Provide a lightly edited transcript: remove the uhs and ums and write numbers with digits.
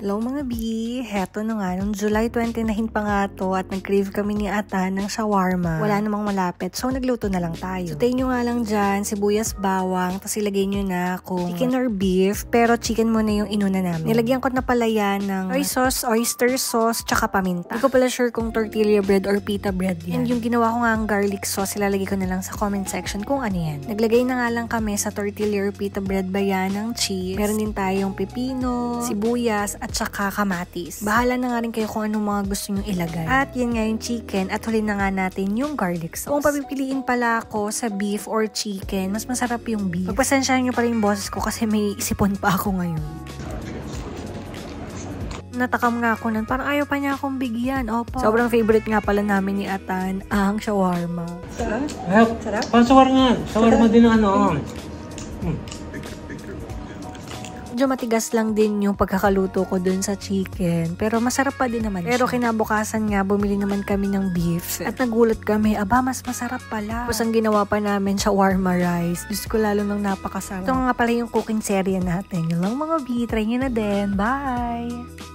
Hello mga B! Heto na nga, nung July 29 pa nga to at nag-crave kami ni Ata ng shawarma. Wala namang malapit, so nagluto na lang tayo. So tayo nyo nga lang dyan, sibuyas, bawang, tapos ilagay nyo na kung chicken or beef, pero chicken muna yung inuna namin. Nilagyan ko na pala yan ng soy sauce, oyster sauce, tsaka paminta. Hindi ko pala sure kung tortilla bread or pita bread yan. And yung ginawa ko nga ang garlic sauce, ilalagay ko na lang sa comment section kung ano yan. Naglagay na nga lang kami sa tortilla or pita bread ba yan ng cheese. Meron din tayong pepino, sibuyas, at tsaka kamatis. Bahala na nga rin kayo kung anong mga gusto nyo ilagay. At yan nga yung chicken at huli na nga natin yung garlic sauce. Kung papipiliin pala ako sa beef or chicken, mas masarap yung beef. Pagpasensyahan nyo pala yung boses ko kasi may isipon pa ako ngayon. Natakam nga ako nun. Parang ayaw pa niya akong bigyan. Opo. Sobrang favorite nga pala namin ni Atan ang shawarma. Sarap? Sarap? Parang shawarma din ang ano. Medyo matigas lang din yung pagkakaluto ko dun sa chicken. Pero masarap pa din naman siya. Pero kinabukasan nga, bumili naman kami ng beef. At nagulat kami, aba, mas masarap pala. Tapos ang ginawa pa namin, shawarma rice. Diyos ko lalo nang napakasarap. Ito nga pala yung cooking serye natin. Yun lang mga B, try nyo na din. Bye!